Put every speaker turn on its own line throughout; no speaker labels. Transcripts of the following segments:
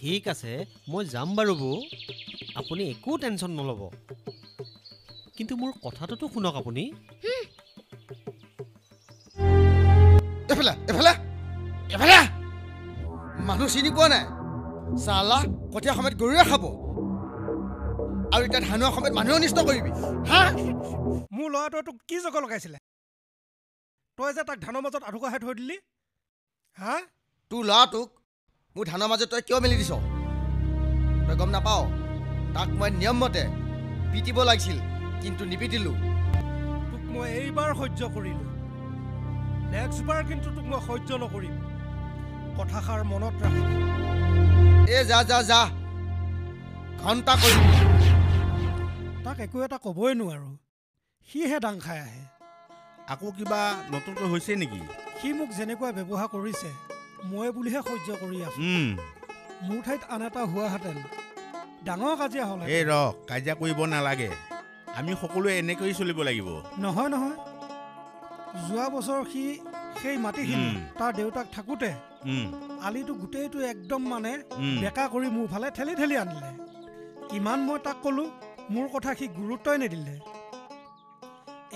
ঠিক আছে মই যাম বাৰু বৌ আপুনি একো টেনশ্যন নল'ব কিন্তু মোৰ কথাটোতো শুনক আপুনি
এফালে এফালে এফালে মানুহ চিনি পোৱা নাই চালা কঠীয়া সময়ত গৰুৱে খাব আৰু এতিয়া ধানৰ সময়ত মানুহ অনিষ্ট কৰিবি হা
মোৰ ল'ৰাটোৱে তোক কি জগৰ লগাইছিলে তই যে তাক ধানৰ মাজত আঁঠুকঢ়াই থৈ দিলি হা
তোৰ ল'ৰাটোক মোৰ ধানৰ মাজত তই কিয় মেলি দিছ তই গম নাপাৱ তাক মই নিয়মমতে পিটিব লাগিছিল কিন্তু নিপিটিলোঁ
তোক মই এইবাৰ সহ্য কৰিলোঁ নেক্সটবাৰ কিন্তু তোক মই সহ্য নকৰিম কথাষাৰ মনত ৰাখিবি
এ যা যা যা ঘণ্টা কৰিবি
তাক একো এটা ক'বই নোৱাৰোঁ সিহে দাং খাই আহে
আকৌ কিবা নতুনকৈ হৈছে নেকি
সি মোক যেনেকুৱা ব্যৱহাৰ কৰিছে মই বুলিহে সহ্য কৰি আছোঁ মোৰ ঠাইত আন এটা হোৱাহেঁতেন ডাঙৰ কাজিয়া হ'ল
এই কাজিয়া কৰিব নালাগে আমি সকলোৱে এনেকৈ চলিব লাগিব
নহয় নহয় যোৱা বছৰ সি সেই মাটিখিনি তাৰ দেউতাক থাকোঁতে আলিটো গোটেইটো একদম মানে বেকা কৰি মোৰ ফালে ঠেলি ঠেলি আনিলে কিমান মই তাক ক'লোঁ মোৰ কথা সি গুৰুত্বই নিদিলে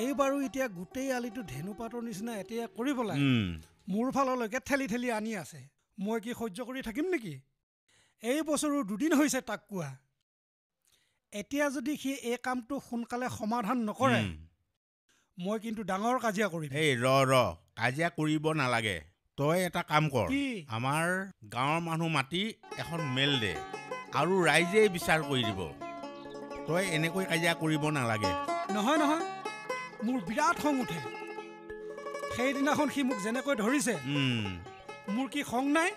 এইবাৰো এতিয়া গোটেই আলিটো ধেনুপাতৰ নিচিনা এতিয়া কৰিব লাগে মোৰ ফাললৈকে ঠেলি ঠেলি আনি আছে মই কি সহ্য কৰি থাকিম নেকি এই বছৰো দুদিন হৈছে তাক কোৱা এতিয়া যদি সি এই কামটো সোনকালে সমাধান নকৰে মই কিন্তু ডাঙৰ কাজিয়া কৰিম
এই কাজিয়া কৰিব নালাগে তই এটা কাম কৰ আমাৰ গাঁৱৰ মানুহ মাতি এখন মেল দে আৰু ৰাইজে বিচাৰ কৰি দিব তই এনেকৈ কাজিয়া কৰিব নালাগে
নহয় নহয় মোৰ বিৰাট খং উঠে সেইদিনাখন সি মোক যেনেকৈ ধৰিছে মোৰ কি খং নাই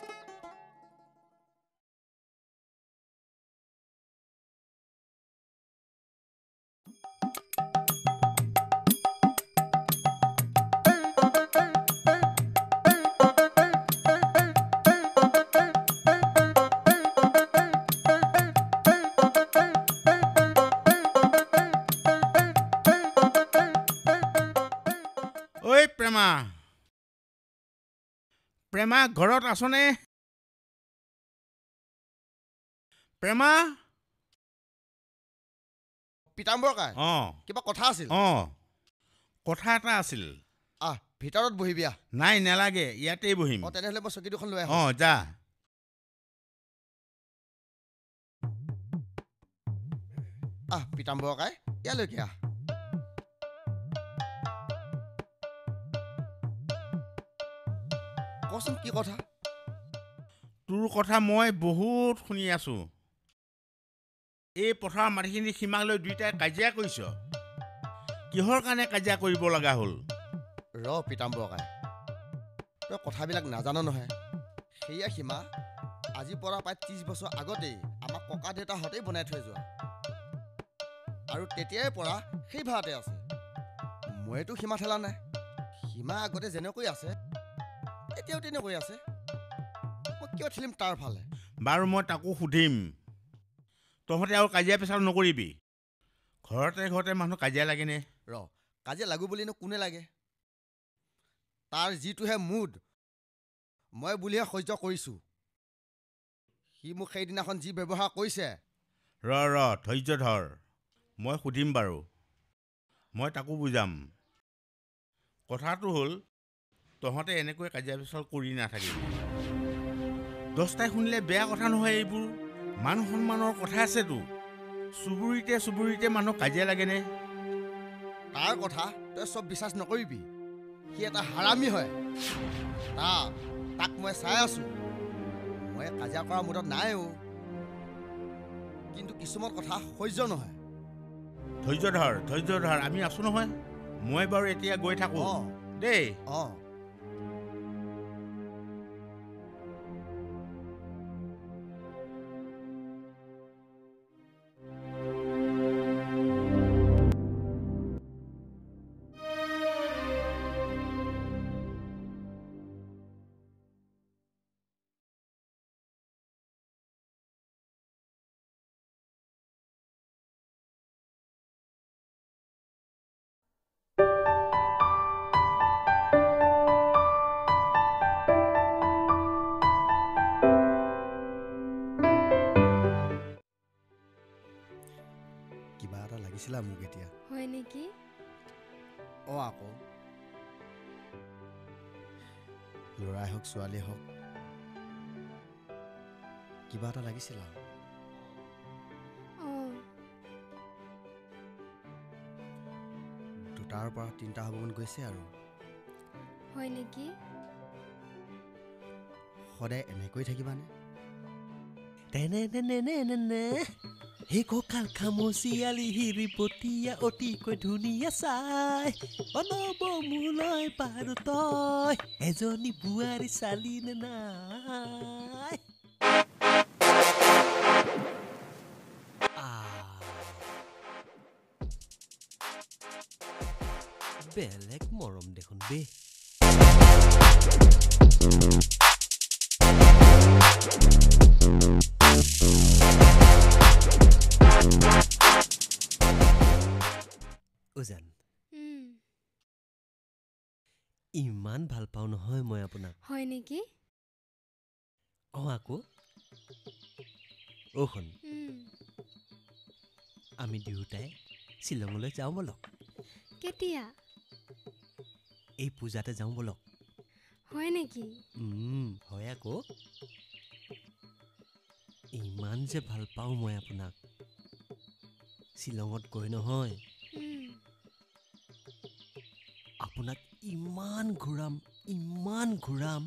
প্ৰেমা ঘৰত আছনে প্ৰেমা
পিতাম্বৰ কাই কিবা কথা আছিল
কথা এটা আছিল
ভিতৰত বহিবি
নাই নালাগে ইয়াতেই বহিম
তেনেহ'লে মই চকী দুখন লৈ
যা
পিতাম্বৰ কাই ইয়ালৈকে কচোন কি কথা
তোৰ কথা মই বহুত শুনি আছো এই পথাৰৰ মাটিখিনি সীমালৈ দুইটাই কাজিয়া কৰিছ কিহৰ কাৰণে কাজিয়া কৰিব লগা হ'ল
পিতাম্বৰ কাই তই কথাবিলাক নাজান নহয় সেয়া সীমা আজিৰ পৰা প্ৰায় 30 বছৰ আগতেই আমাক ককা দেউতাহঁতেই বনাই থৈ যোৱা আৰু তেতিয়াই পৰা সেই ভাড়াতে আছে মইতো সীমা ঠেলা নাই সীমা আগতে যেনেকৈ আছে এতিয়াও তেনেকৈ আছে মই কিয় ঠেলিম তাৰ ফালে
বাৰু মই তাকো সুধিম তহঁতে আৰু কাজিয়া পেচাল নকৰিবি ঘৰতে ঘৰতে মানুহ কাজিয়া লাগেনে
কাজিয়া লাগো বুলিনো কোনে লাগে তাৰ যিটোহে মুড মই বুলিহে সহ্য কৰিছোঁ সি মোক সেইদিনাখন যি ব্যৱহাৰ কৰিছে
ধৈৰ্য ধৰ মই সুধিম বাৰু মই তাকো বুজাম কথাটো হ'ল তহঁতে এনেকৈ কাজিয়া পেচাল কৰি নাথাকিবি দহটাই শুনিলে বেয়া কথা নহয় এইবোৰ মান সন্মানৰ কথা আছেতো চুবুৰীতে মানুহ কাজিয়া লাগেনে
তাৰ কথা তই চব বিশ্বাস নকৰিবি সি এটা হাৰামী হয় তাক মই চাই আছো মই কাজিয়া কৰা মুডত নাই কিন্তু কিছুমান কথা সহ্য নহয়
ধৈৰ্য ধৰ আমি আছো নহয় মই বাৰু এতিয়া গৈ থাকো দেই
লাগিছিলা মোক এতিয়া।
হয় নেকি?
আকৌ ল'ৰাই হওক ছোৱালীয়ে হওক কিবা এটা লাগিছিল আৰু। দুটাৰ পৰা 3টা হ'ব মন গৈছে আৰু।
হয় নেকি?
সদায় এনেকৈ থাকিবানে?
হে কঁকাল খামুচিয়ালি হিৰিপতীয়া অতিকৈ ধুনীয়া চাই অনব মোলৈ পাৰো তই এজনী বোৱাৰী চালি নে নাই। বেলেগ মৰম দেখোন বে। উজান ইমান ভাল পাওঁ নহয় মই আপোনাক।
হয় নেকি?
আকৌ শুন আমি দুয়োটাই শ্বিলঙলৈ যাওঁ বলক।
কেতিয়া?
এই পূজাতে যাওঁ বলক।
হয় নেকি?
হয় আকৌ ইমান যে ভাল পাওঁ মই আপোনাক। শ্বিলঙত গৈ নহয় আপোনাক ইমান ঘূৰাম ইমান ঘূৰাম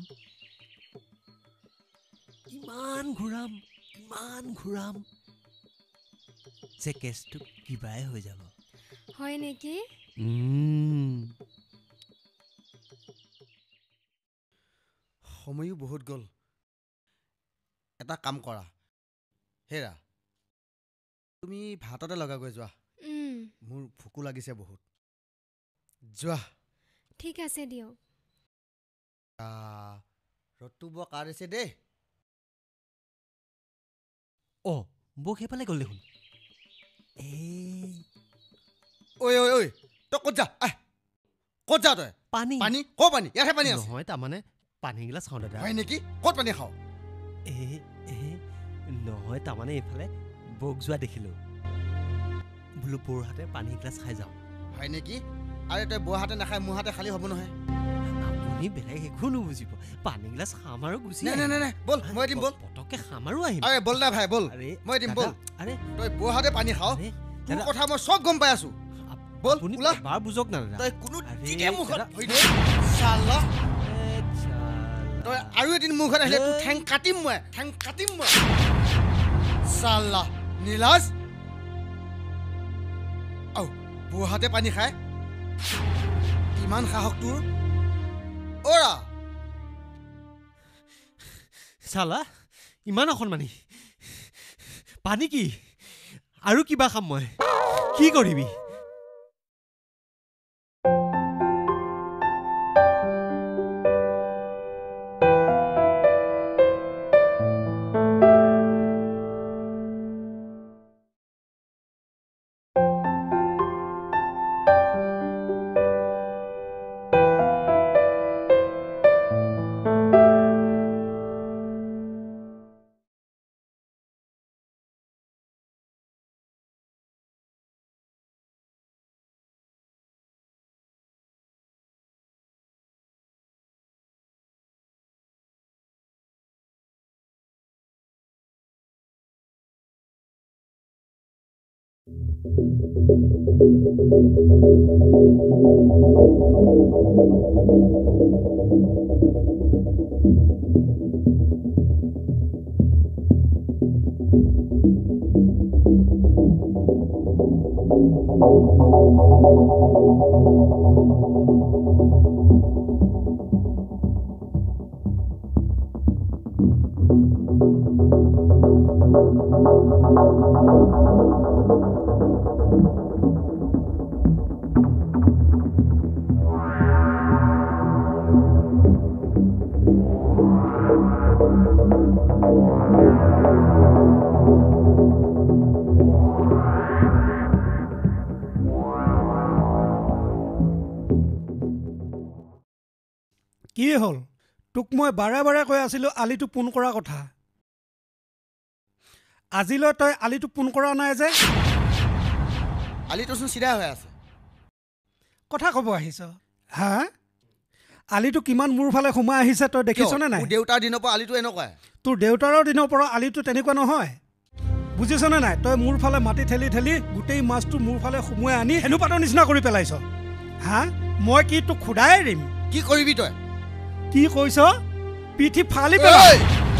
ইমান ঘূৰাম ইমান ঘূৰাম যে কেছটো কিবাই হৈ যাব।
হয় নেকি?
সময়ো বহুত গ'ল। এটা কাম কৰা হেৰা তুমি ভাততে লগাগৈ যোৱা। মোৰ ভোকো লাগিছে বহুত। যোৱা।
ঠিক আছে দিয়ক।
ৰ'দটো বৰ কাঢ় দিছে দেই।
বৌ সেইফালে গ'ল দেখোন।
ঐ তই ক'ত যা? ক'ত যা তই?
পানী
পানী ক' পানী? ইয়াতহে পানী আছে।
নহয় তাৰমানে পানী গিলাচ খাওঁ দাদা।
হয় নেকি? ক'ত পানী খাওঁ?
নহয় তাৰমানে এইফালে বৌক যোৱা দেখিলোঁ বোলো বৌৰ হাতে পানী গিলাচ খাই যাওঁ।
হয় নেকি? আৰে তই বৌৰ হাতে নাখায় মোৰ হাতে খালী হ'ব নহয়।
আপুনি বেলেগ একো নুবুজিব। পানী গিলাচ খাম আৰু গুচি
নাই ব'ল মই দিম ব'ল।
পটককে খাম আৰু আহিম।
আৰে ব'ল না ভাই ব'ল মই দিম ব'ল। তই বৌৰ হাতে পানী খাওঁ তোৰ কথা মই চব গম পাই আছো। ব'ল ওলা।
বাৰ বুজক না দাদা।
তই কোনো মুখত চাল্লা তই আৰু এদিন মোৰ ঘৰত আহিলে তোৰ ঠেং কাটিম মই চাল্লা নীলাজ। বৌৰ হাতে পানী খায় ইমান সাহস তোৰ? অৰা
চালা ইমান অসন্মানী। পানী কি আৰু কিবা খাম মই? কি কৰিবি?
কি হ'ল? তোক মই বাৰে বাৰে কৈ আছিলোঁ আলিটো পোন কৰাৰ কথা। আজিলৈ তই আলিটো পোন কৰা নাই যে?
আলিটোচোন চিধা হৈ আছে।
কথা ক'ব আহিছ হা? আলিটো কিমান মোৰ ফালে সোমাই আহিছে তই দেখিছনে নাই?
মোৰ দেউতাৰ দিনৰ পৰা আলিটো এনেকুৱাই।
তোৰ দেউতাৰৰ দিনৰ পৰা আলিটো তেনেকুৱা নহয়, বুজিছনে নাই? তই মোৰ ফালে মাটি ঠেলি ঠেলি গোটেই মাছটো মোৰ ফালে সোমোৱাই আনি হেনুপাতৰ নিচিনা কৰি পেলাইছ হা? মই কি তোক খুদাই এৰিম?
কি কৰিবি তই?
কি কৈছ? পিঠি ফালি পেলাম।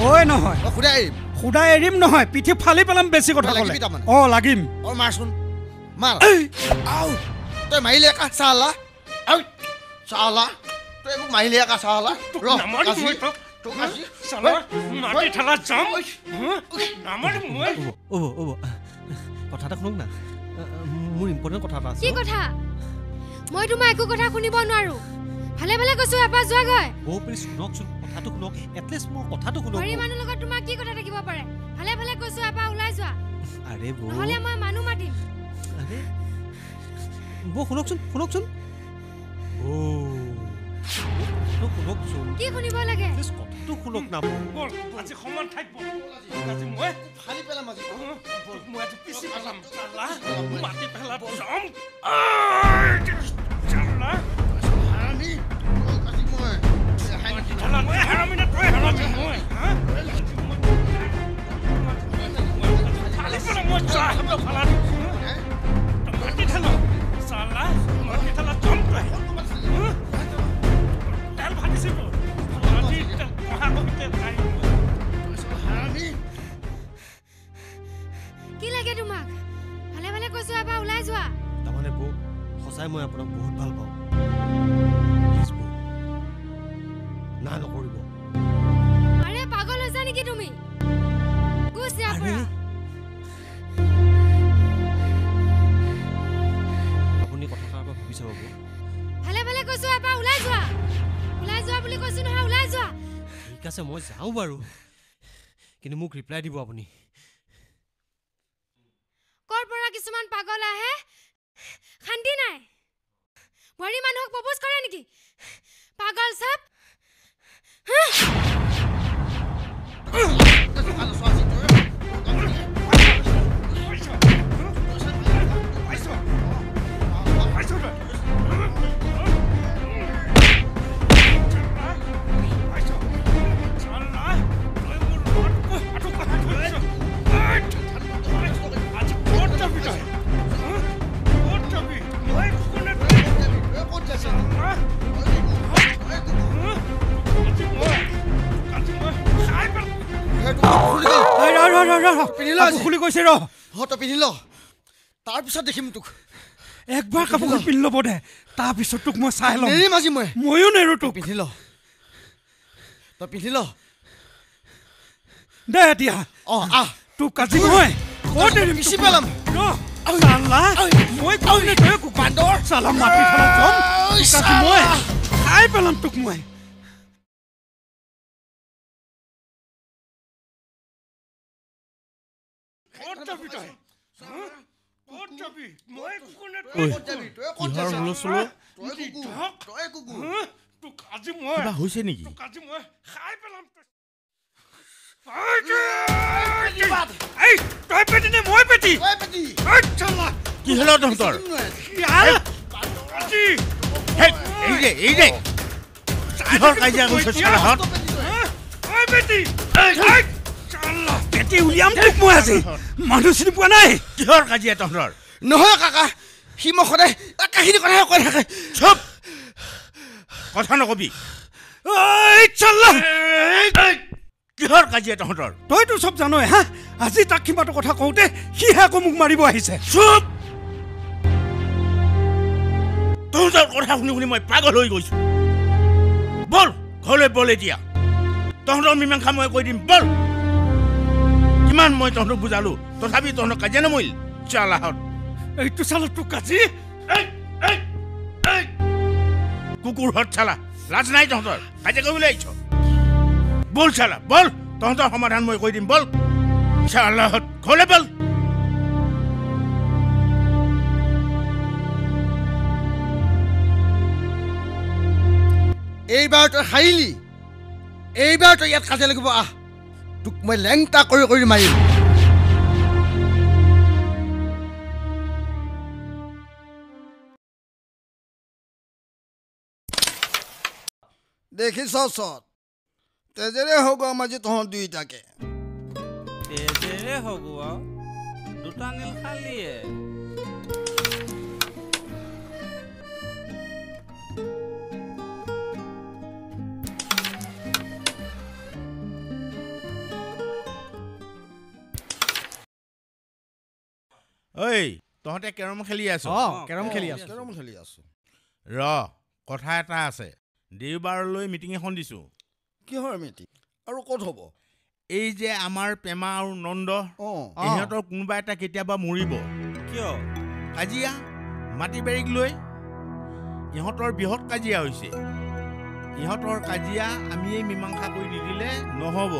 ঐ নহয়,
খুদাই এৰিম।
খুদাই এৰিম নহয়, পিঠি ফালি পেলাম বেছি কথা ক'লে। অঁ লাগিম।
অঁ মাৰচোন, মাৰ। আও তই মাৰিলে একা চালা। চালা তই মোক মাৰিলে একা চালা।
কথা এটা শুনক না, মোৰ ইম্পৰ্টেণ্ট কথা এটা আছে।
কি কথা? মই তোমাৰ একো কথা শুনিব নোৱাৰো। ভালে ভালে কৈছো এপাৰ যোৱাগৈ।
প্লিজ শুনকচোন, কথাটো শুনক, এটলিষ্ট মোৰ কথাটো শুনক।
ঘৰৰ মানুহৰ লগত তোমাৰ কি কথা থাকিব পাৰে? ভালে ভালে কৈছো এপাৰ ওলাই যোৱা।
আৰে বৌ,
নহ'লে মই মানুহ মাতিম।
আৰে বৌ শুনকচোন, শুনকচোন। শুনকচোন,
কি শুনিব লাগে?
প্লিজ কথাটো শুনক না।
বল আজি সমান ঠাইত বল। আজি মই
ফালি পেলাম আজি।
মই আজি পিছি পেলাম চালা, মাটি পেলাব যাম। চালা
হাৰামি আজি মই
চালা মই হাৰামি না তই হাৰামি মই হা? ফালি পেলাম মই চালা ফালা মাটি ঠেলা চালা, মাটি ঠেলা যাম তই। তেল ভাটিছিল মাটি তেল কহা কবিতে খাই
হাৰামি।
কি লাগে তোমাক? ভালে ভালে কৈছো এপাৰ ওলাই যোৱা।
তাৰমানে বৌ, সঁচাই মই আপোনাক বহুত ভাল পাওঁ। প্লিজ বৌ, না নকৰিব।
আৰে পাগল হৈছা নেকি তুমি? গুচ ইয়াৰ
আৰে,
পৰা।
আপুনি কথাষাৰ পৰা ভাবি চাব বৌ।
ভালে ভালে কৈছো এপাৰ ওলাই যোৱা। ওলাই যোৱা বুলি কৈছো নহয়, ওলাই যোৱা।
ঠিক আছে মই যাওঁ বাৰু, কিন্তু মোক ৰিপ্লাই দিব আপুনি।
ক'ৰ পৰা কিছুমান পাগল আহে, শান্তি নাই। বোৱাৰী মানুহক প্ৰপ'জ কৰে নেকি? পাগল চাপ।
খুলি কৈছে ৰ
তই পিন্ধি ল, তাৰপিছত দেখিম তোক।
একবাৰ কাপোৰ পিন্ধি ল'ব দে, তাৰপিছত তোক মই চাই ল'ম।
নেৰিম আজি মই।
ময়ো নেৰো তোক।
পিন্ধি ল, তই পিন্ধি ল।
দে এতিয়া
অঁ আহ,
তোক আজি মই ক'ত এৰিম?
পিচি পেলাম।
চালা মই কোনে তই বান্দৰ চালা মাটি ঠেলা যাম। আজি মই খাই পেলাম তোক মই।
কিহৰ হুলস্থুল? কিবা হৈছে নেকি? কি হ'ল তহঁতৰ? কিহৰ কাজিয়া কৰিছ চালাহত?
উলিয়াম তোক মই আজি। মানুহ চিনি পোৱা নাই।
কিহৰ কাজিয়া তহঁতৰ?
নহয় কাকা, সি মোক সদায় কাহিনী কথাহে কৈ থাকে।
চুপ, কথা নকবি। কিহৰ কাজিয়া তহঁতৰ?
তইতো চব জানই হা। আজি তাক কিবাটো কথা কওঁতে সিহে আকৌ মোক মাৰিব আহিছে।
চুপ, তহঁতৰ কথা শুনি শুনি মই পাগল হৈ গৈছো। বল ঘৰলৈ বল এতিয়া, তহঁতৰ মীমাংসা মই কৈ দিম। বল। কিমান মই তহঁতক বুজালো, তথাপি তহঁতক কাজিয়া নমৰিল চালাহত।
এইটো চালা তোক আজি
কুকুৰ হত চালা, লাজ নাই তহঁতৰ? কাজিয়া কৰিবলৈ আহিছ? বল চালা বল, তহঁতৰ সমাধান মই কৈ দিম। বল চালাহত, ঘৰলৈ বল।
এইবাৰ তই হাৰিলি, এইবাৰ তই ইয়াত কাজিয়া লাগিব। আহ, তোক মই লেংটা কৰি কৰি মাৰিম। দেখিছ চত তেজেৰে হওক আমাৰ তহঁত দুইটাকে
তেজেৰে হওক আৰু দুটা নীল খালিয়ে
ঐ তহঁতে কেৰম খেলি আছ
কেৰম খেলি আছো
কেৰম খেলি আছো
ৰ কথা এটা আছে দেওবাৰলৈ মিটিং এখন দিছোঁ
কিহৰ মিটিং আৰু ক'ত হ'ব
এই যে আমাৰ প্ৰেমা আৰু নন্দ
অঁ
ইহঁতৰ কোনোবা এটা কেতিয়াবা মৰিব
কিয়
কাজিয়া মাটি বাৰীক লৈ ইহঁতৰ বৃহৎ কাজিয়া হৈছে ইহঁতৰ কাজিয়া আমিয়েই মীমাংসা কৰি নিদিলে নহ'ব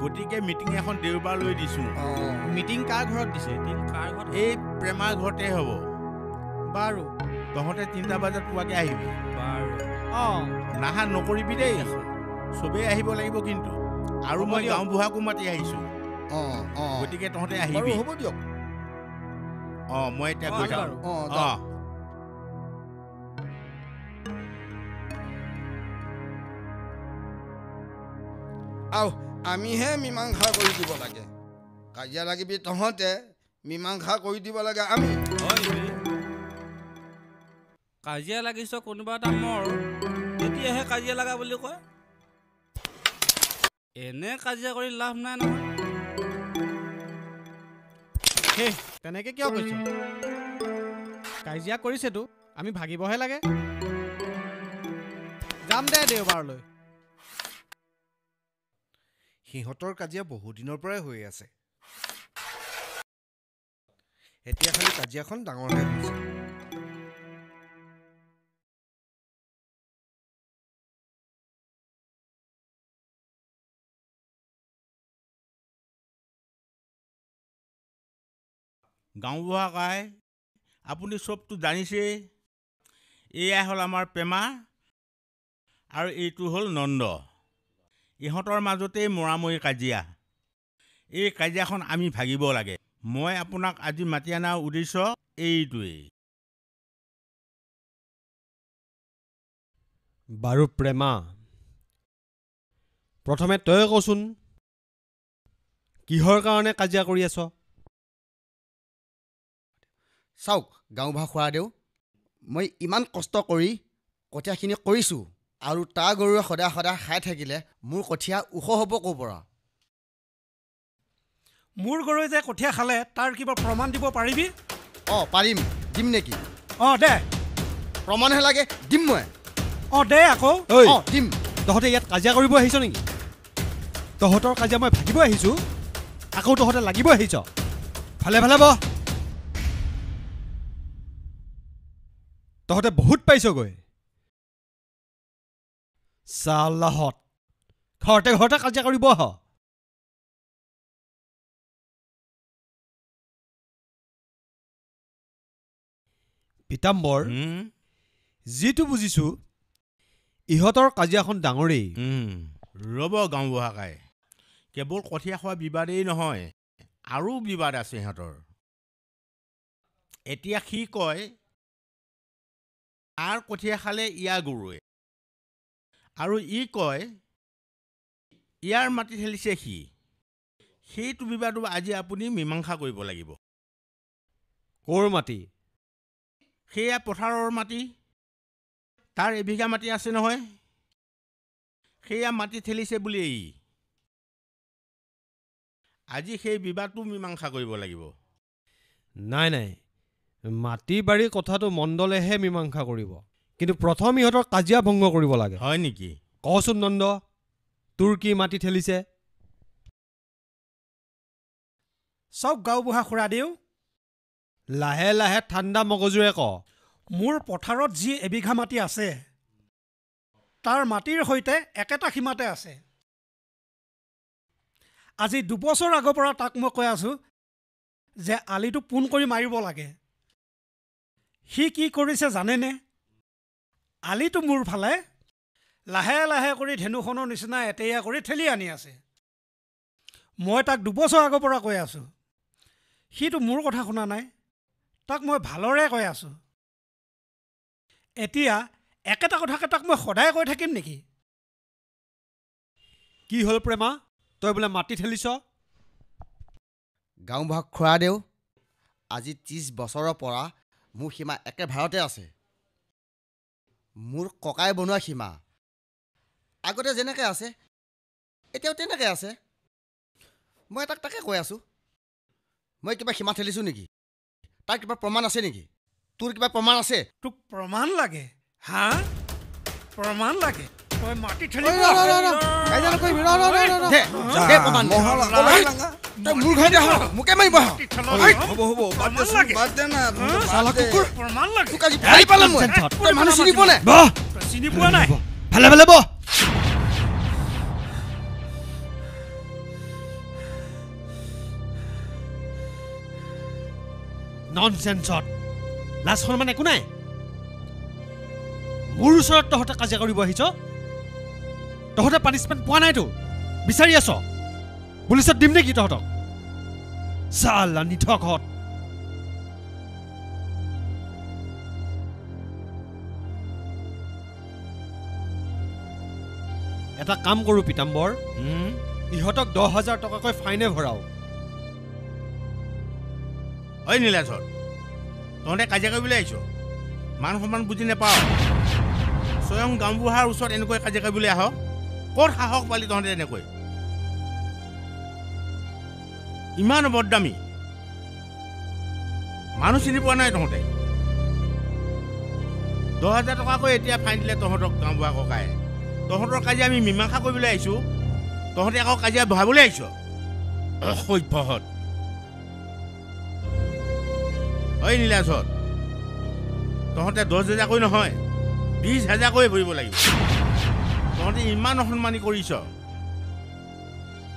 গতিকে মিটিং এখন দেওবাৰলৈ দিছোঁ
মিটিং কাৰ ঘৰত দিছে
কাৰ ঘৰত
এই প্ৰেমাৰ ঘৰতে হ'ব
বাৰু
তহঁতে 3টা বজাত পোৱাকৈ আহিবি
বাৰু
অঁ
নাহা নকৰিবি দেই চবেই আহিব লাগিব কিন্তু আৰু
হ'ব
মই
দিয়ক।
গাঁওবুঢ়াকো মাতি আহিছোঁ
অঁ অঁ
গতিকে তহঁতে
বাৰু
আহিবি
হ'ব দিয়ক
অঁ মই এতিয়া গৈ
হয়
থাকোঁ
বাৰু।
অঁ
অঁ
আও আমিহে মীমাংসা কৰি দিব লাগে কাজিয়া লাগিবি তহঁতে মীমাংসা কৰি দিব লাগে আমি
হয় বে। কাজিয়া লাগিছ কোনোবা এটা মৰ তেতিয়াহে কাজিয়া লগা বুলি কয় এনে কাজিয়া কৰি লাভ নাই নহয়
সেই তেনেকে কিয় কৈছ কাজিয়া কৰিছেতো আমি ভাগিবহে লাগে যাম দে দেওবাৰলৈ
সিহঁতৰ কাজিয়া বহুদিনৰ পৰাই হৈ আছে এতিয়া খালি কাজিয়াখন ডাঙৰহে হৈছে
গাঁওবুঢ়া কাই আপুনি চবটো জানিছেই এয়াই হ'ল আমাৰ প্ৰেমা আৰু এইটো হ'ল নন্দ ইহঁতৰ মাজতেই মৰামৰি কাজিয়া এই কাজিয়াখন আমি ভাগিব লাগে মই আপোনাক আজি মাতি অনাৰ উদ্দেশ্য এইটোৱেই
বাৰু প্ৰেমা প্ৰথমে তই কচোন কিহৰ কাৰণে কাজিয়া কৰি আছ
চাওক গাঁওবুঢ়া খুৰাদেউ মই ইমান কষ্ট কৰি কঠীয়াখিনি কৰিছোঁ আৰু তাৰ গৰুৱে সদায় সদায় খাই থাকিলে মোৰ কঠীয়া ওখ হ'ব ক'ৰ পৰা
মোৰ গৰুৱে যে কঠীয়া খালে তাৰ কিবা প্ৰমাণ দিব পাৰিবি
অঁ পাৰিম দিম নেকি
অঁ দে
প্ৰমাণহে লাগে দিম মই
অঁ দে আকৌ
ঐ
অঁ দিম
তহঁতে ইয়াত কাজিয়া কৰিব আহিছ নেকি তহঁতৰ কাজিয়া মই ভাগিব আহিছোঁ আকৌ তহঁতে লাগিব আহিছ ভালে ভালে বহ তহঁতে বহুত পাইছগৈ চাল্লাহত ঘৰতে ঘৰতে কাজিয়া কৰিব আহ পিতাম্বৰ যিটো বুজিছোঁ ইহঁতৰ কাজিয়াখন ডাঙৰেই
ৰ'ব গাঁওবুঢ়া কাই কেৱল কঠীয়া খোৱা বিবাদেই নহয় আৰু বিবাদ আছে সিহঁতৰ এতিয়া সি কয় তাৰ কঠীয়া খালে ইয়াৰ গৰুৱে আৰু ই কয় ইয়াৰ মাটি ঠেলিছে সি সেইটো বিবাদো আজি আপুনি মীমাংসা কৰিব লাগিব
ক'ৰ মাটি
সেয়া পথাৰৰ মাটি তাৰ এবিঘা মাটি আছে নহয় সেয়া মাটি ঠেলিছে বুলি আজি সেই বিবাদটো মীমাংসা কৰিব লাগিব
নাই নাই মাটি বাৰী কথাটো মণ্ডলেহে মীমাংসা কৰিব কিন্তু প্ৰথম ইহঁতৰ কাজিয়া ভংগ কৰিব লাগে
হয় নেকি
কচোন নন্দ তোৰ কি মাটি ঠেলিছে
চাওক গাঁওবুঢ়া খুৰাদেউ
লাহে লাহে ঠাণ্ডা মগজুৰে ক
মোৰ পথাৰত যি এবিঘা মাটি আছে তাৰ মাটিৰ সৈতে একেটা সীমাতে আছে আজি 2 বছৰ আগৰ পৰা তাক মই কৈ আছোঁ যে আলিটো পোন কৰি মাৰিব লাগে সি কি কৰিছে জানেনে আলিটো মোৰ ফালে লাহে লাহে কৰি ধেনুখনৰ নিচিনা এতেয়া কৰি ঠেলি আনি আছে মই তাক 2 বছৰ আগৰ পৰা কৈ আছোঁ সিটো মোৰ কথা শুনা নাই তাক মই ভালৰে কৈ আছোঁ এতিয়া একেটা কথাকে তাক মই সদায় কৈ থাকিম নেকি?
কি হ'ল প্ৰেমা, তই বোলে মাটি ঠেলিছ?
গাঁওবুঢ়া খুৰাদেউ, আজি 30 বছৰৰ পৰা মোৰ সীমা একে ভাৰতে আছে। মোৰ ককাই বনোৱা সীমা আগতে যেনেকৈ আছে এতিয়াও তেনেকৈ আছে। মই তাকে কৈ আছোঁ, মই কিবা সীমা ঠেলিছোঁ নেকি? তাৰ কিবা প্ৰমাণ আছে নেকি? তোৰ কিবা প্ৰমাণ আছে?
তোক প্ৰমাণ লাগে? হা, প্ৰমাণ লাগে? তই মাটি ঠেলি
দে, দে প্ৰমাণ দে। তই মোৰ ঘৰতে আহ, মোকে মাৰিব আহ। চালা কুকুৰ,
প্ৰমাণ লাগে?
তোক আজি ভাৰি পালাম মই। তই মানুহ চিনি পোৱা নাই?
বহ,
তই চিনি পোৱা নাই?
ভালে ভালে বহ। ননচেন্সত লাজ সন্মান একো নাই। মোৰ ওচৰত তহঁতে কাজিয়া কৰিব আহিছ? তহঁতে পানিছমেণ্ট পোৱা নাইতো, বিচাৰি আছ? পুলিচত দিম নেকি তহঁতক? চালা নিঠকহঁত। এটা কাম কৰোঁ পিতাম্বৰ, ইহঁতক 10,000 টকাকৈ ফাইনে ভৰাও।
ঐ নীলাচল, তহঁতে কাজিয়া কৰিবলৈ আহিছ? মান সন্মান বুজি নাপাওঁ। স্বয়ং গাঁওবুঢ়াৰ ওচৰত এনেকৈ কাজিয়া কৰিবলৈ আহ? ক'ত সাহস পালি তহঁতে এনেকৈ? ইমান বদদামী, মানুহ চিনি পোৱা নাই তহঁতে? 10,000 টকাকৈ এতিয়া ফাইন দিলে তহঁতক গাঁওবুঢ়া ককাই। তহঁতৰ কাজিয়া আমি মীমাংসা কৰিবলৈ আহিছোঁ, তহঁতে আকৌ কাজিয়া বঢ়াবলৈ আহিছ? অসভ্যহঁত। ঐ নীলাচল, তহঁতে 10,000কৈ নহয় 20,000কৈ ভৰিব লাগিব। তহঁতে ইমান অসন্মানী কৰিছ।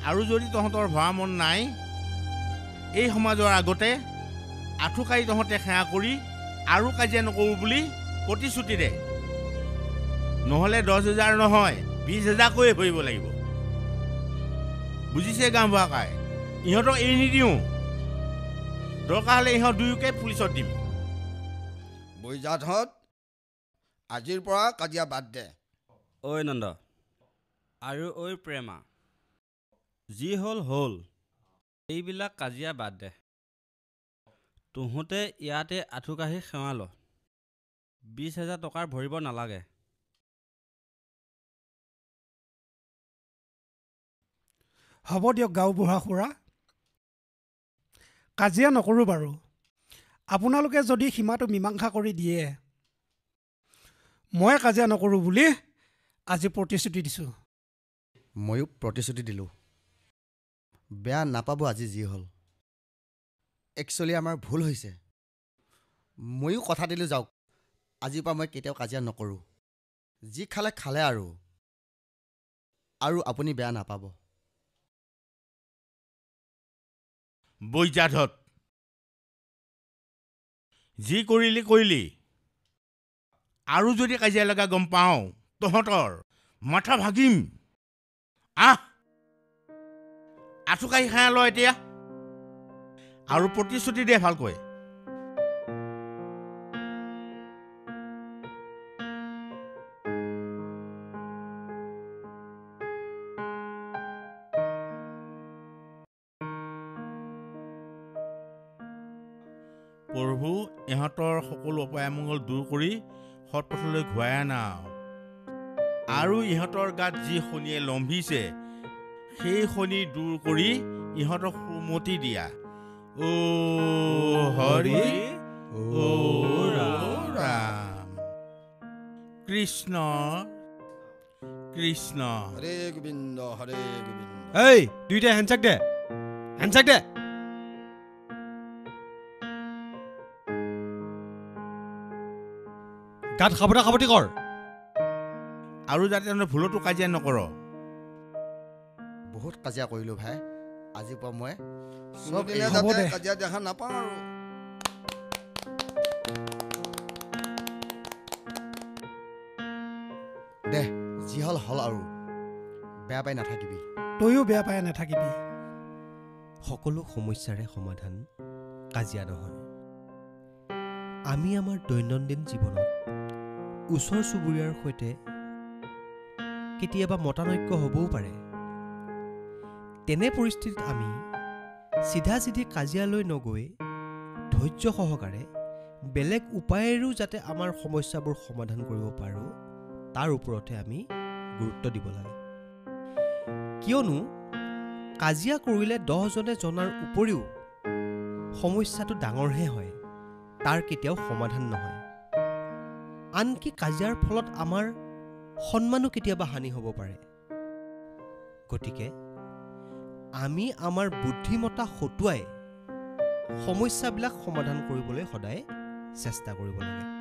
আৰু যদি তহঁতৰ ভৰা মন নাই, এই সমাজৰ আগতে আঁঠুকাৰি তহঁতে সেৱা কৰি আৰু কাজিয়া নকৰোঁ বুলি প্ৰতিশ্ৰুতি দে। নহ'লে 10,000 নহয় 20,000কৈ ভৰিব লাগিব। বুজিছে গাঁওবুঢ়া কাই? ইহঁতক এৰি নিদিওঁ। দৰকাৰ হ'লে ইহঁত দুয়োকে পুলিচত দিম।
বৈজাতহঁত, আজিৰ পৰা কাজিয়া বাদ দে।
ঐ নন্দ আৰু ঐ প্ৰেমা, যি হ'ল হ'ল, এইবিলাক কাজিয়া বাদ দে। তহঁতে ইয়াতে আঁঠুকাঢ়ি সেৱা ল। 20,000 টকাৰ ভৰিব নালাগে।
হ'ব দিয়ক গাঁওবুঢ়া খুৰা, কাজিয়া নকৰোঁ বাৰু। আপোনালোকে যদি সীমাটো মীমাংসা কৰি দিয়ে, মই কাজিয়া নকৰোঁ বুলি আজি প্ৰতিশ্ৰুতি দিছোঁ।
ময়ো প্ৰতিশ্ৰুতি দিলোঁ। বেয়া নাপাব আজি যি হ'ল। একচুৱেলি আমাৰ ভুল হৈছে। ময়ো কথা দিলোঁ যাওক, আজিৰ পৰা মই কেতিয়াও কাজিয়া নকৰোঁ। যি খালে খালে আৰু আপুনি বেয়া নাপাব।
বৈজাতহঁত, যি কৰিলি কৰিলি। আৰু যদি কাজিয়া লগা গম পাওঁ, তহঁতৰ মাথা ভাগিম। আঁঠুকাঢ়ি সেৱা ল এতিয়া, আৰু প্ৰতিশ্ৰুতি দে ভালকৈ। প্ৰভু, ইহঁতৰ সকলো অপায়মংগল দূৰ কৰি সৎপথলৈ ঘূৰাই আনা। আৰু ইহঁতৰ গাত যি শনিয়ে লম্ভিছে, সেই শনি দূৰ কৰি ইহঁতক সুমতি দিয়া। ও হৰি, ও ৰাম, কৃষ্ণ কৃষ্ণ।
হৰে গোবিন্দ, হৰে গোবিন্দ।
এই দুইটাই হেণ্ডছেক দে, হেণ্ডছেক দে। গাত সাৱতা সাৱতি কৰ।
আৰু যাতে তহঁতে ভুলতো কাজিয়া নকৰ।
বহুত কাজিয়া কৰিলোঁ ভাই, আজিৰ পৰা মই
চব দিনে
হ'ব
যাতে
দে।
কাজিয়া দেখা নাপাওঁ আৰু।
দে, যি হ'ল হ'ল আৰু বেয়া পাই নাথাকিবি।
তয়ো বেয়া পাই নাথাকিবি।
সকলো সমস্যাৰে সমাধান কাজিয়া নহয়। আমি আমাৰ দৈনন্দিন জীৱনত ওচৰ চুবুৰীয়াৰ সৈতে কেতিয়াবা মতানৈক্য হ'বও পাৰে। তেনে পৰিস্থিতিত আমি চিধা চিধি কাজিয়ালৈ নগৈ ধৈৰ্য সহকাৰে বেলেগ উপায়েৰেও যাতে আমাৰ সমস্যাবোৰ সমাধান কৰিব পাৰোঁ তাৰ ওপৰতহে আমি গুৰুত্ব দিব লাগে। কিয়নো কাজিয়া কৰিলে 10জনে জনাৰ উপৰিও সমস্যাটো ডাঙৰহে হয়, তাৰ কেতিয়াও সমাধান নহয়। আনকি কাজিয়াৰ ফলত আমাৰ সন্মানো কেতিয়াবা হানি হ'ব পাৰে। গতিকে আমি আমাৰ বুদ্ধিমত্তা খটুৱাই সমস্যাবিলাক সমাধান কৰিবলৈ সদায় চেষ্টা কৰিব লাগে।